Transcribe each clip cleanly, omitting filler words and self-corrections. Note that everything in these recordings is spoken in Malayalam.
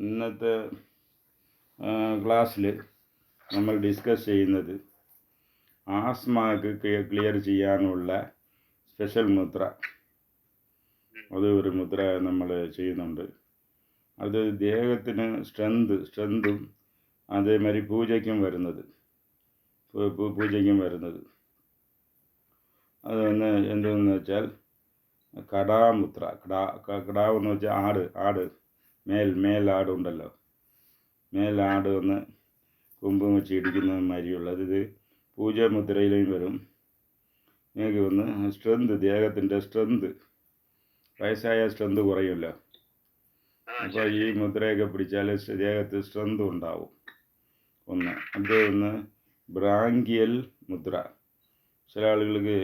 ഇന്നത്തെ ക്ലാസ്സിൽ നമ്മൾ ഡിസ്കസ് ചെയ്യുന്നത് ആസ്മക്ക് ക്ലിയർ ചെയ്യാനുള്ള സ്പെഷ്യൽ മുദ്ര. അത് ഒരു മുദ്ര നമ്മൾ ചെയ്യുന്നുണ്ട്. അത് ദേഹത്തിന് സ്ട്രെങ്തും അതേമാതിരി പൂജയ്ക്കും വരുന്നത് അതൊന്ന് എന്തെന്ന് വെച്ചാൽ കടാമുദ്ര. കടാവെന്ന് വെച്ചാൽ ആട് മേലാടുണ്ടല്ലോ, മേലാട് ഒന്ന് കുമ്പും വെച്ച് ഇടിക്കുന്ന മാതിരിയുള്ളത്. ഇത് പൂജാമുദ്രയിലും വരും. നിങ്ങൾക്ക് ഒന്ന് ദേഹത്തിൻ്റെ സ്ട്രെങ്ത്, വയസ്സായ സ്ട്രെങ്ത് കുറയുമല്ലോ. അപ്പോൾ ഈ മുദ്രയൊക്കെ പിടിച്ചാൽ ദേഹത്ത് സ്ട്രെങ്ത് ഉണ്ടാവും. ഒന്ന് ബ്രാങ്കിയൽ മുദ്ര. ചില ആളുകൾക്ക്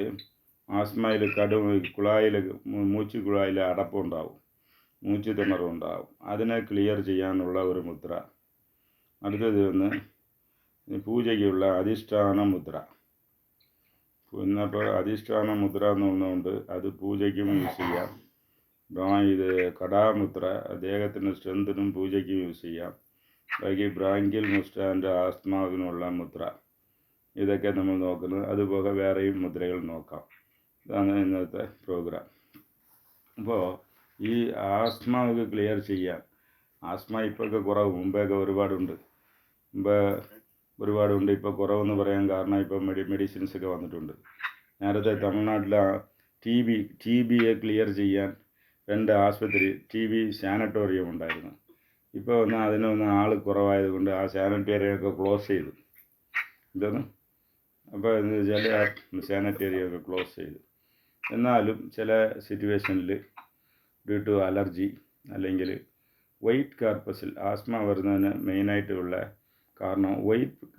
ആസ്മയിൽ മൂച്ചു കുഴായിൽ അടപ്പുണ്ടാവും, മൂച്ചു തിണറുണ്ടാവും. അതിനെ ക്ലിയർ ചെയ്യാനുള്ള ഒരു മുദ്ര. അടുത്തത് പൂജയ്ക്കുള്ള അധിഷ്ഠാന മുദ്ര. അപ്പോൾ അധിഷ്ഠാന മുദ്ര എന്ന് പറഞ്ഞുകൊണ്ട് അത് പൂജയ്ക്കും യൂസ് ചെയ്യാം. ഇത് കടാമുദ്ര ദേഹത്തിന് സ്ട്രെങ്തിനും പൂജയ്ക്കും യൂസ് ചെയ്യാം. ബാക്കി ബ്രാങ്കിയൽ മുസ്റ്റാൻ്റെ ആസ്മാവിനുള്ള മുദ്ര. ഇതൊക്കെ നമ്മൾ നോക്കുന്നത്. അതുപോലെ വേറെയും മുദ്രകൾ നോക്കാം. ഇതാണ് ഇന്നത്തെ പ്രോഗ്രാം. അപ്പോൾ ഈ ആസ്മ ക്ലിയർ ചെയ്യാൻ, ആസ്മ ഇപ്പോഴൊക്കെ കുറവ്, മുമ്പൊക്കെ ഒരുപാടുണ്ട്. ഇപ്പോൾ കുറവെന്ന് പറയാൻ കാരണം ഇപ്പം മെഡിസിൻസൊക്കെ വന്നിട്ടുണ്ട്. നേരത്തെ തമിഴ്നാട്ടിലെ ടി ബിയെ ക്ലിയർ ചെയ്യാൻ 2 ആശുപത്രി TB സാനറ്റോറിയം ഉണ്ടായിരുന്നു. ഇപ്പോൾ അതിനൊന്ന് ആൾ കുറവായതുകൊണ്ട് ആ സാനിറ്റോറിയമൊക്കെ ക്ലോസ് ചെയ്തു. അപ്പോൾ എന്ന് വെച്ചാൽ ആ സാനിറ്റോറിയമൊക്കെ ക്ലോസ് ചെയ്തു. എന്നാലും ചില സിറ്റുവേഷനിൽ ഡ്യൂ ടു അലർജി അല്ലെങ്കിൽ വൈറ്റ് കാർപ്പസിൽ ആസ്മ വരുന്നതിന് മെയിനായിട്ടുള്ള കാരണം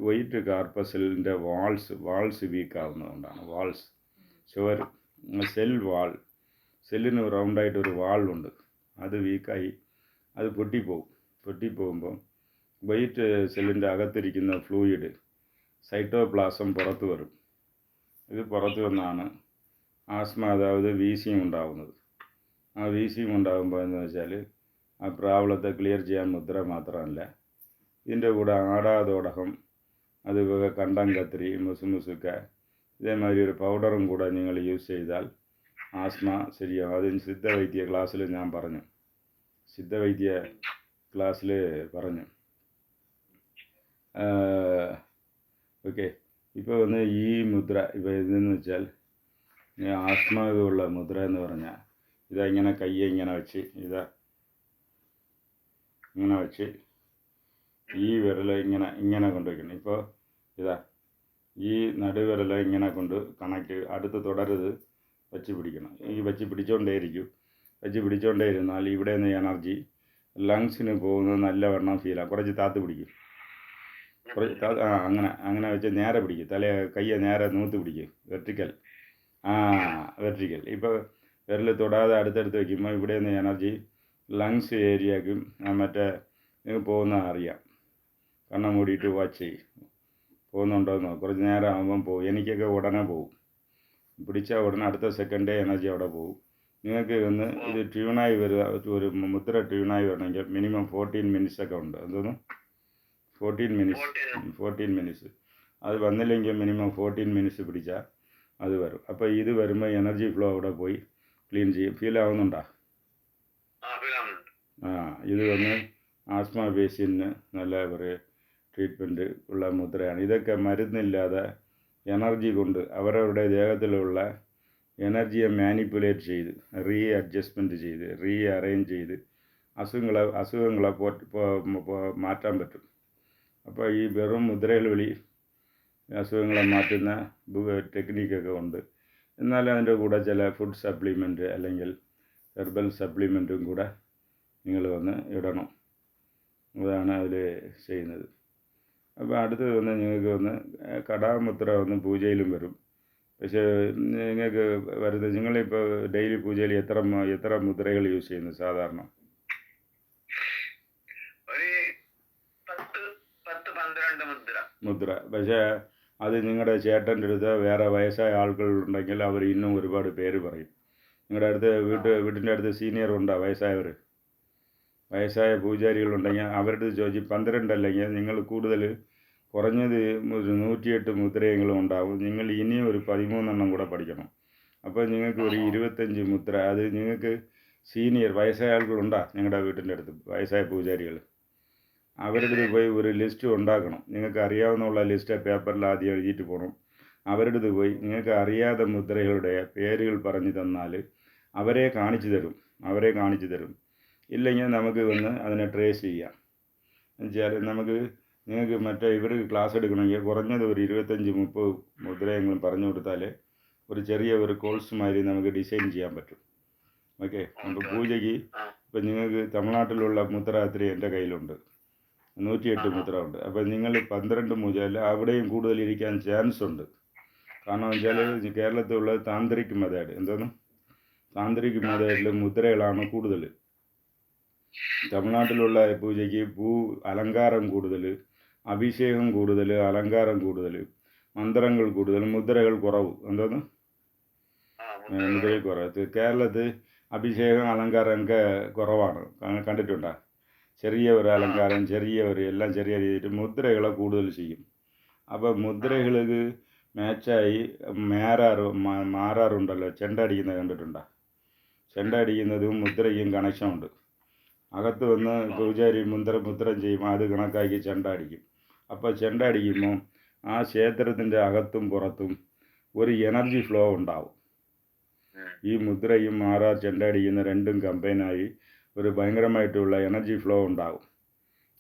വൈറ്റ് കാർപ്പസിലിൻ്റെ വാൾസ് വീക്കാവുന്നതുകൊണ്ടാണ്. സെല്ലിന് റൗണ്ടായിട്ടൊരു വാൾവുണ്ട്, അത് വീക്കായി അത് പൊട്ടിപ്പോകുമ്പോൾ വൈറ്റ് സെല്ലിൻ്റെ അകത്തിരിക്കുന്ന ഫ്ലൂയിഡ് സൈറ്റോപ്ലാസം പുറത്ത് വരും. ഇത് പുറത്ത് വന്നാണ് ആസ്മ, അതായത് വീസിങ് ഉണ്ടാകുന്നത്. ആ വീസിങ് ഉണ്ടാകുമ്പോൾ എന്ന് വെച്ചാൽ ആ പ്രാബ്ലത്തെ ക്ലിയർ ചെയ്യാൻ മുദ്ര മാത്രമല്ല, ഇതിൻ്റെ കൂടെ ആടാതോടകം, അതുപോലെ കണ്ടം കത്തിരി, മുസുക്ക, ഇതേമാതിരി ഒരു പൗഡറും കൂടെ നിങ്ങൾ യൂസ് ചെയ്താൽ ആസ്മ ശരിയാകും. അതിന് സിദ്ധവൈദ്യ ക്ലാസ്സിൽ ഞാൻ പറഞ്ഞു. ഓക്കെ. ഇപ്പോൾ ഈ മുദ്ര ഇതെന്ന് വെച്ചാൽ ആസ്മയുള്ള മുദ്ര എന്ന് പറഞ്ഞാൽ ഇങ്ങനെ കയ്യെ ഇങ്ങനെ വെച്ച് ഇങ്ങനെ വെച്ച് ഈ വിരൽ ഇങ്ങനെ കൊണ്ടുവയ്ക്കണം. ഇപ്പോൾ ഈ നടുവിരൽ ഇങ്ങനെ കൊണ്ട് കണക്ട്, അടുത്ത് തുടരുത്, വെച്ച് പിടിക്കണം. വെച്ച് പിടിച്ചോണ്ടേ ഇരുന്നാൽ ഇവിടെ നിന്ന് എനർജി ലങ്സിന് പോകുന്നത് നല്ലവണ്ണം ഫീലാണ്. കുറച്ച് താത്ത് പിടിക്കും, അങ്ങനെ വെച്ച് നേരെ പിടിക്കും. കയ്യെ നേരെ നൂത്ത് പിടിക്കും, വെർട്ടിക്കൽ. ഇപ്പോൾ വിരൽ തൊടാതെ അടുത്തടുത്ത് വയ്ക്കുമ്പോൾ ഇവിടെ നിന്ന് എനർജി ലങ്സ് ഏരിയക്കും നിങ്ങൾക്ക് പോകുന്ന അറിയാം. കണ്ണം മൂടിയിട്ട് വാച്ച് ചെയ്യും, പോകുന്നുണ്ടോയെന്നോ. കുറച്ച് നേരം ആകുമ്പം പോകും. എനിക്കൊക്കെ ഉടനെ പോകും. പിടിച്ചാൽ ഉടനെ അടുത്ത സെക്കൻഡേ എനർജി അവിടെ പോകും. നിങ്ങൾക്ക് ഇത് ട്യൂണായി വരിക, ഒരു മുദ്ര ട്യൂണായി വരണമെങ്കിൽ മിനിമം 14 മിനിറ്റ്സ് ഒക്കെ ഉണ്ട്. 14 മിനിറ്റ്സ്. അത് വന്നില്ലെങ്കിൽ മിനിമം 14 മിനിറ്റ്സ് പിടിച്ചാൽ അത് വരും. അപ്പോൾ ഇത് വരുമ്പോൾ എനർജി ഫ്ലോ അവിടെ പോയി ക്ലീൻ ചെയ്യും. ഫീൽ ആവുന്നുണ്ടോ? ഇത് ആസ്മ പേഷ്യൻറ്റിന് നല്ല ഒരു ട്രീറ്റ്മെൻറ്റ് ഉള്ള മുദ്രയാണ്. ഇതൊക്കെ മരുന്നില്ലാതെ എനർജി കൊണ്ട് അവരവരുടെ ദേഹത്തിലുള്ള എനർജിയെ മാനിപ്പുലേറ്റ് ചെയ്ത് റീഅറേഞ്ച് ചെയ്ത് അസുഖങ്ങളെ മാറ്റാൻ പറ്റും. അപ്പോൾ ഈ വെറും മുദ്രകൾ വഴി അസുഖങ്ങളെ മാറ്റുന്ന ടെക്നിക്കൊക്കെ ഉണ്ട്. എന്നാൽ അതിൻ്റെ കൂടെ ചില ഫുഡ് സപ്ലിമെൻറ്റ് അല്ലെങ്കിൽ ഹെർബൽ സപ്ലിമെൻറ്റും കൂടെ നിങ്ങൾ ഇടണം. അതാണ് അതിൽ ചെയ്യുന്നത്. അപ്പോൾ അടുത്തത് നിങ്ങൾക്ക് കടാമുദ്ര പൂജയിലും വരും. പക്ഷേ നിങ്ങൾക്ക് വരുന്നത്, നിങ്ങളിപ്പോൾ ഡെയിലി പൂജയിൽ എത്ര മുദ്രകൾ യൂസ് ചെയ്യുന്നു സാധാരണ? മുദ്ര. പക്ഷേ അത് നിങ്ങളുടെ ചേട്ടൻ്റെ അടുത്ത് വേറെ വയസ്സായ ആളുകളുണ്ടെങ്കിൽ അവർ ഇന്നും ഒരുപാട് പേര് പറയും. നിങ്ങളുടെ അടുത്ത് വീട്ടിൻ്റെ അടുത്ത് സീനിയർ ഉണ്ടോ? വയസ്സായ പൂജാരികളുണ്ടെങ്കിൽ അവരുടെ ചോദിച്ച് 12 അല്ലെങ്കിൽ നിങ്ങൾ കൂടുതൽ കുറഞ്ഞത് ഒരു 108 മുദ്രയെങ്കിലും ഉണ്ടാവും. നിങ്ങൾ ഇനിയും ഒരു 13 കൂടെ പഠിക്കണം. അപ്പോൾ നിങ്ങൾക്ക് ഒരു 25 മുദ്ര, അത് നിങ്ങൾക്ക് സീനിയർ വയസ്സായ ആളുകളുണ്ടാ നിങ്ങളുടെ വീട്ടിൻ്റെ അടുത്ത് വയസ്സായ പൂജാരികൾ, അവരുടെ അടുത്ത് പോയി ഒരു ലിസ്റ്റ് ഉണ്ടാക്കണം. നിങ്ങൾക്ക് അറിയാവുന്ന ലിസ്റ്റ് പേപ്പറിൽ ആദ്യം എഴുതിയിട്ട് പോകണം. അവരുടെ അടുത്ത് പോയി നിങ്ങൾക്ക് അറിയാത്ത മുദ്രകളുടെ പേരുകൾ പറഞ്ഞു തന്നാൽ അവരെ കാണിച്ചു തരും. ഇല്ലെങ്കിൽ നമുക്ക് വന്ന് അതിനെ ട്രേസ് ചെയ്യാം. എന്നുവെച്ചാൽ നിങ്ങൾക്ക് ഇവർക്ക് ക്ലാസ് എടുക്കണമെങ്കിൽ കുറഞ്ഞത് ഒരു 25-30 മുദ്രയെങ്കിലും പറഞ്ഞു കൊടുത്താൽ ഒരു ചെറിയ ഒരു കോഴ്സ് മാതിരി നമുക്ക് ഡിസൈൻ ചെയ്യാൻ പറ്റും. ഓക്കെ. അപ്പോൾ പൂജയ്ക്ക് ഇപ്പം നിങ്ങൾക്ക് തമിഴ്നാട്ടിലുള്ള മുദ്ര അത്രയും എൻ്റെ കയ്യിലുണ്ട്, 108 മുദ്ര ഉണ്ട്. അപ്പോൾ നിങ്ങൾ 12 മുതൽ അവിടെയും കൂടുതൽ ഇരിക്കാൻ ചാൻസ് ഉണ്ട്. കാരണം വെച്ചാൽ കേരളത്തിലുള്ള താന്ത്രിക് മെത്തേഡ് താന്ത്രിക് മെത്തേഡിൽ മുദ്രകളാണ് കൂടുതൽ. തമിഴ്നാട്ടിലുള്ള പൂജയ്ക്ക് അലങ്കാരം കൂടുതൽ, അഭിഷേകം കൂടുതൽ, അലങ്കാരം കൂടുതൽ, മന്ത്രങ്ങൾ കൂടുതൽ, മുദ്രകൾ കുറവ്. മുദ്രകൾ കുറവ്. കേരളത്തിൽ അഭിഷേകം അലങ്കാരമൊക്കെ കുറവാണ്. കണ്ടിട്ടുണ്ടോ? ചെറിയ ഒരു അലങ്കാരം, എല്ലാം ചെറിയ രീതിയിൽ മുദ്രകളെ കൂടുതൽ ചെയ്യും. അപ്പോൾ മുദ്രകൾക്ക് മാച്ചായി മാറാറുണ്ടല്ലോ. ചെണ്ട അടിക്കുന്നത് കണ്ടിട്ടുണ്ടോ? ചെണ്ട അടിക്കുന്നതും മുദ്രയ്ക്കും കണക്ഷനുണ്ട്. അകത്ത് വന്ന് പൂജാരി മുദ്ര ചെയ്യുമ്പോൾ അത് കണക്കാക്കി ചെണ്ട അടിക്കും. അപ്പോൾ ചെണ്ട അടിക്കുമ്പോൾ ആ ക്ഷേത്രത്തിൻ്റെ അകത്തും പുറത്തും ഒരു എനർജി ഫ്ലോ ഉണ്ടാവും. ഈ മുദ്രയും ചെണ്ട അടിക്കുന്ന രണ്ടും കമ്പൈനായി ഒരു ഭയങ്കരമായിട്ടുള്ള എനർജി ഫ്ലോ ഉണ്ടാവും.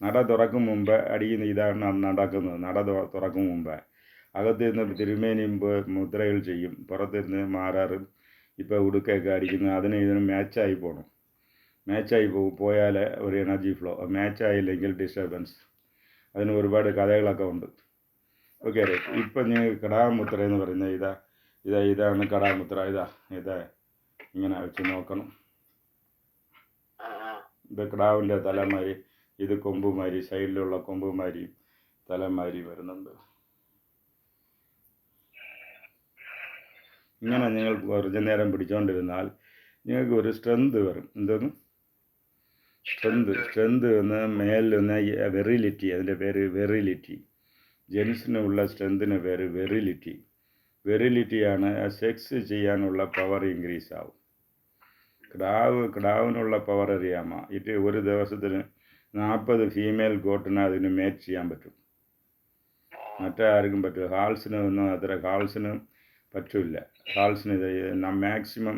നട തുറക്കും മുമ്പ് അടിക്കുന്ന ഇതാണ് നടക്കുന്നത്. നട തുറക്കും മുമ്പ് അകത്തിരുന്ന് തിരുമേനിയും മുദ്രകൾ ചെയ്യും, പുറത്തിരുന്ന് മാറാറും ഇപ്പോൾ ഉടുക്കൊക്കെ അടിക്കുന്നത് ഇതിനും മാച്ചായി പോകണം. പോയാൽ ഒരു എനർജി ഫ്ലോ, മാച്ചായില്ലെങ്കിൽ ഡിസ്റ്റർബൻസ്. അതിന് ഒരുപാട് കഥകളൊക്കെ ഉണ്ട്. ഓക്കെ. ഇപ്പം നിങ്ങൾക്ക് കടാമുദ്ര എന്ന് പറയുന്നത് ഇതാണ് കടാമുദ്ര. ഇങ്ങനെ വെച്ച് നോക്കണം. ഇത് കിടാവിൻ്റെ തലമാരി, ഇത് കൊമ്പുമാരി, സൈഡിലുള്ള കൊമ്പുമാരി തലമാരി വരുന്നുണ്ട്. ഇങ്ങനെ നിങ്ങൾ കുറച്ച് നേരം പിടിച്ചുകൊണ്ടിരുന്നാൽ നിങ്ങൾക്ക് ഒരു സ്ട്രെങ്ത് വരും. സ്ട്രെങ്ത് എന്ന് മേലിൽ വെറിലിറ്റി, അതിൻ്റെ പേര് വെറിലിറ്റി. ജെൻസിനുള്ള സ്ട്രെങ്തിന് പേര് വെറിലിറ്റിയാണ്. സെക്സ് ചെയ്യാനുള്ള പവർ ഇൻക്രീസ് ആവും. കിടാവിനുള്ള പവർ അറിയാമോ? ഒരു ദിവസത്തിന് 40 ഫീമെയിൽ ഗോട്ടിനെ അതിന് മേറ്റ് ചെയ്യാൻ പറ്റും. മറ്റാർക്കും പറ്റും. ഹാൾസിന് പറ്റില്ല. ഹാൾസിന് മാക്സിമം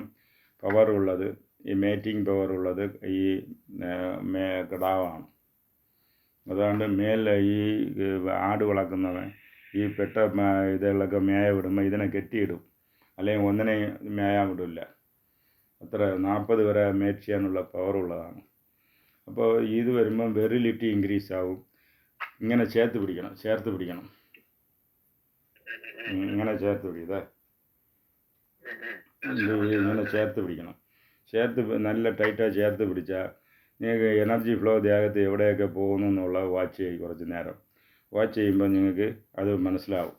പവറുള്ളത്, ഈ മേറ്റിംഗ് പവറുള്ളത് ഈ കിടാവാണ്. അതുകൊണ്ട് ഈ ആട് വളർത്തുന്നവൻ ഈ ഇതുകളൊക്കെ മേയ വിടുമ്പോൾ ഇതിനെ കെട്ടിയിടും, അല്ലെങ്കിൽ ഒന്നിനെ മേയാൻ വിടില്ല. അത്ര 40 വരെ മേറ്റ് ചെയ്യാനുള്ള പവറുള്ളതാണ്. അപ്പോൾ ഇത് വരുമ്പം വെറിലിറ്റി ഇൻക്രീസ് ആവും. ഇങ്ങനെ ചേർത്ത് പിടിക്കണം. ഇങ്ങനെ ചേർത്ത് പിടിക്കണം. നല്ല ടൈറ്റായി ചേർത്ത് പിടിച്ചാൽ നിങ്ങൾക്ക് എനർജി ഫ്ലോ ദേഹത്ത് എവിടെയൊക്കെ പോകുന്നു എന്നുള്ളത് വാച്ച് ചെയ്യും. കുറച്ച് നേരം വാച്ച് ചെയ്യുമ്പോൾ നിങ്ങൾക്ക് അത് മനസ്സിലാവും.